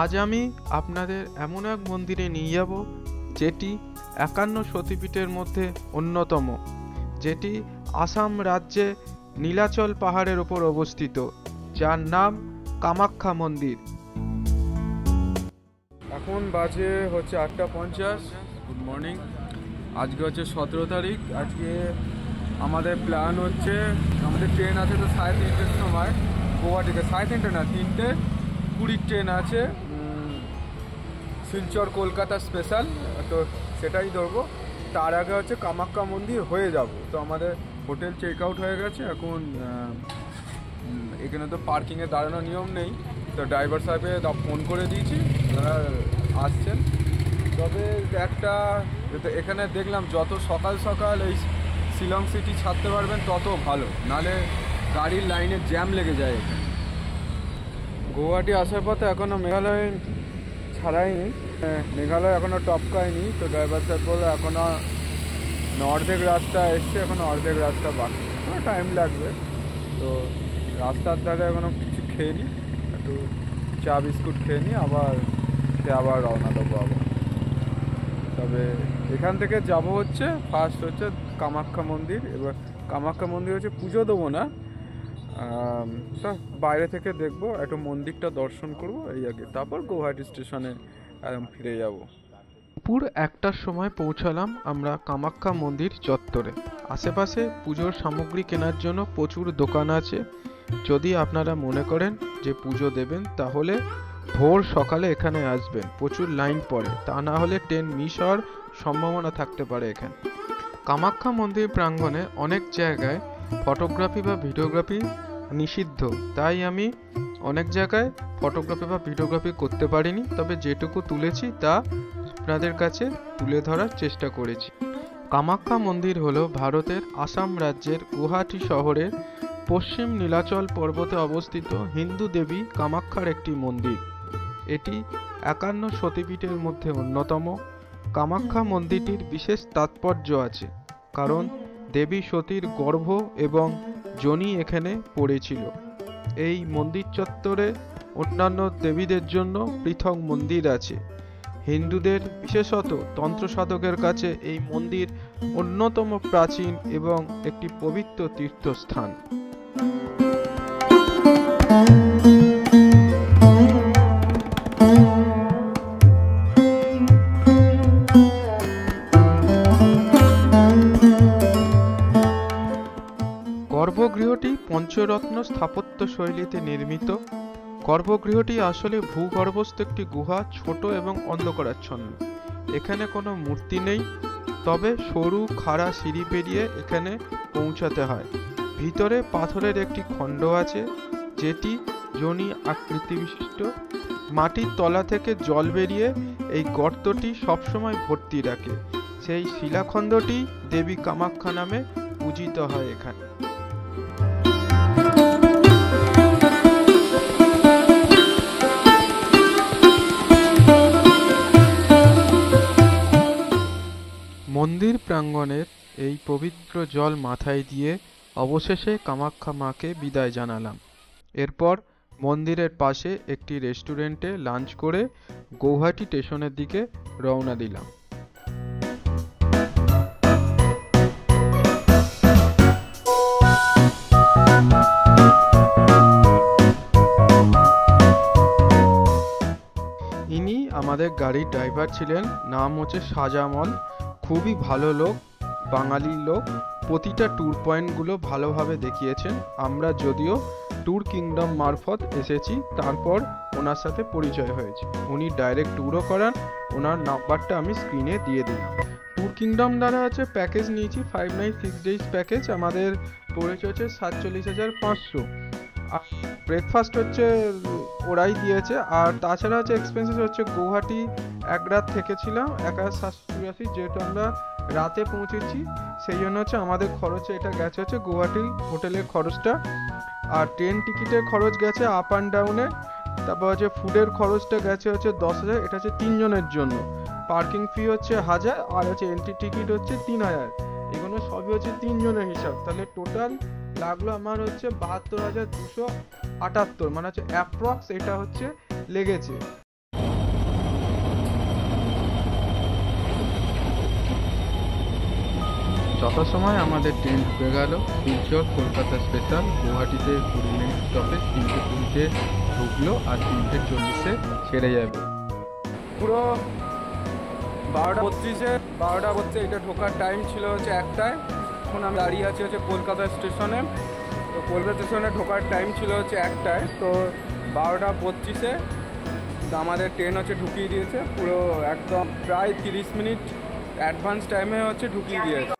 আজ আমি আপনাদের এমন এক মন্দিরে নিয়ে যাব যেটি ৫১ সতীপীঠের মধ্যে অন্যতম, যেটি আসাম রাজ্যে নীলাচল পাহাড়ের ওপর অবস্থিত, যার নাম কামাখ্যা মন্দির। এখন বাজে হচ্ছে ৮টা ৫০। Good morning. আজকে হচ্ছে ১৭ তারিখ। আজকে আমাদের প্ল্যান হচ্ছে, আমাদের ট্রেন আছে তো ৩:৩০-এর সময় গুয়াহাটিতে, ৩:৩০ না ৩:২০ ট্রেন আছে শিলচর কলকাতা স্পেশাল, তো সেটাই ধরবো। তার আগে হচ্ছে কামাখ্যা মন্দির হয়ে যাব। তো আমাদের হোটেল চেক আউট হয়ে গেছে। এখন এখানে তো পার্কিংয়ে দাঁড়ানোর নিয়ম নেই, তো ড্রাইভার সাহেবকে ফোন করে দিয়েছি, ওনারা আসছেন। তবে একটা এখানে দেখলাম যত সকাল সকাল এই শিলং সিটি ছাড়তে পারবেন তত ভালো, নালে গাড়ির লাইনে জ্যাম লেগে যায় এখানে। গুয়াহাটি আসার পথে এখনও মেঘালয় ছাড়াইনি, মেঘালয় এখনও টপকায়নি। তো ড্রাইভার সাহেব বললো এখনও অর্ধেক রাস্তা এসছে, এখনও অর্ধেক রাস্তা বাকি, টাইম লাগবে। তো রাস্তার ধারে এখনও কিছু খেয়ে নিই, একটু চা বিস্কুট খেয়ে নিই, আবার রওনা দেবো আবার। তবে এখান থেকে যাব হচ্ছে ফার্স্ট হচ্ছে কামাখ্যা মন্দির। এবার কামাখ্যা মন্দির হচ্ছে পুজো দেবো না, তা বাইরে থেকে দেখবো, একটু মন্দিরটা দর্শন করবো এই আগে, তারপর গুয়াহাটি স্টেশনে একদম ফিরে যাব। দুপুর ১টার সময় পৌঁছালাম আমরা কামাখ্যা মন্দির চত্বরে। আশেপাশে পুজোর সামগ্রী কেনার জন্য প্রচুর দোকান আছে। যদি আপনারা মনে করেন যে পুজো দেবেন তাহলে ভোর সকালে এখানে আসবেন, প্রচুর লাইন পড়ে, তা না হলে ট্রেন মিস হওয়ার সম্ভাবনা থাকতে পারে এখানে। কামাখ্যা মন্দির প্রাঙ্গণে অনেক জায়গায় ফটোগ্রাফি বা ভিডিওগ্রাফি নিষিদ্ধ, তাই আমি অনেক জায়গায় ফটোগ্রাফি বা ভিডিওগ্রাফি করতে পারিনি, তবে যেটুকু তুলেছি তা আপনাদের কাছে তুলে ধরার চেষ্টা করেছি। কামাখ্যা মন্দির হলো ভারতের আসাম রাজ্যের গুয়াহাটি শহরের পশ্চিম নীলাচল পর্বতে অবস্থিত হিন্দু দেবী কামাখ্যার একটি মন্দির। এটি ৫১ সতীপীঠের মধ্যে অন্যতম। কামাখ্যা মন্দিরটির বিশেষ তাৎপর্য আছে, কারণ দেবী সতীর গর্ভ এবং যোনি এখানে পড়েছিল। এই মন্দির চত্বরে অন্যান্য দেবীদের জন্য পৃথক মন্দির আছে। হিন্দুদের বিশেষত তন্ত্র সাধকের কাছে এই মন্দির অন্যতম প্রাচীন এবং একটি পবিত্র তীর্থস্থান। গর্ভগৃহটি পঞ্চরত্ন স্থাপত্য শৈলীতে নির্মিত। গর্ভগৃহটি আসলে ভূগর্ভস্থ একটি গুহা, ছোট এবং অন্ধকারাচ্ছন্ন। এখানে কোনো মূর্তি নেই, তবে সরু খাড়া সিঁড়ি পেরিয়ে এখানে পৌঁছাতে হয়। ভিতরে পাথরের একটি খণ্ড আছে, যেটি যোনি আকৃতি বিশিষ্ট। মাটির তলা থেকে জল বেরিয়ে এই গর্তটি সবসময় ভর্তি রাখে। সেই শিলাখণ্ডটি দেবী কামাখ্যা নামে পূজিত হয় এখানে। মন্দির প্রাঙ্গণের এই পবিত্র জল মাথায় দিয়ে অবশেষে কামাখ্যা মাকে বিদায় জানালাম। এরপর মন্দিরের পাশে একটি রেস্টুরেন্টে লাঞ্চ করে গৌহাটি স্টেশনের দিকে রওনা দিলাম। ইনি আমাদের গাড়ির ড্রাইভার ছিলেন, নাম হচ্ছে সাজামল। খুবই ভালো লোক, বাঙালি লোক। প্রতিটা ট্যুর পয়েন্টগুলো ভালোভাবে দেখিয়েছেন। আমরা যদিও ট্যুর কিংডম মারফত এসেছি, তারপর ওনার সাথে পরিচয় হয়েছে। উনি ডাইরেক্ট ট্যুরও করান, ওনার নাম্বারটা আমি স্ক্রিনে দিয়ে দিলাম। ট্যুর কিংডম দ্বারা হচ্ছে প্যাকেজ নিয়েছি, 5 নাইট 6 ডেজ প্যাকেজ। আমাদের পড়েছে হচ্ছে 47,500। আর ব্রেকফাস্ট হচ্ছে ওরাই দিয়েছে, আর তাছাড়া হচ্ছে এক্সপেন্সেস হচ্ছে গুয়াহাটি 1 রাত থেকেছিলাম, 1,782, যেহেতু আমরা রাতে পৌঁছেছি সেই জন্য হচ্ছে আমাদের খরচে এটা গেছে হচ্ছে গুয়াহাটি হোটেলের খরচটা। আর ট্রেন টিকিটের খরচ গেছে আপ অ্যান্ড ডাউনে। তারপর হচ্ছে ফুডের খরচটা গেছে হচ্ছে 10,000, এটা হচ্ছে 3 জনের জন্য। পার্কিং ফি হচ্ছে 1000, আর হচ্ছে এন্ট্রি টিকিট হচ্ছে 3000। এগুলো সবই হচ্ছে 3 জনের হিসাব। তাহলে টোটাল লাগলো আমার হচ্ছে 72,278, মানে হচ্ছে অ্যাপ্রক্স এটা হচ্ছে লেগেছে। যথাসময় আমাদের ট্রেন ঢুকে গেল। শিলচর কলকাতা স্পেশাল গুয়াহাটিতে 20 মিনিট স্টপেজ, 3:20 ঢুকলো আর 3:40 ছেড়ে যাবে। পুরো 12:32 এটা ঢোকার টাইম ছিল হচ্ছে 1টায়। এখন আমি দাঁড়িয়ে আছি হচ্ছে কলকাতা স্টেশনে। তো কলকাতা স্টেশনে ঢোকার টাইম ছিল হচ্ছে 1টায়, তো 12:25 তো আমাদের ট্রেন হচ্ছে ঢুকিয়ে দিয়েছে। পুরো একদম প্রায় 30 মিনিট অ্যাডভান্স টাইমে হচ্ছে ঢুকিয়ে দিয়েছে।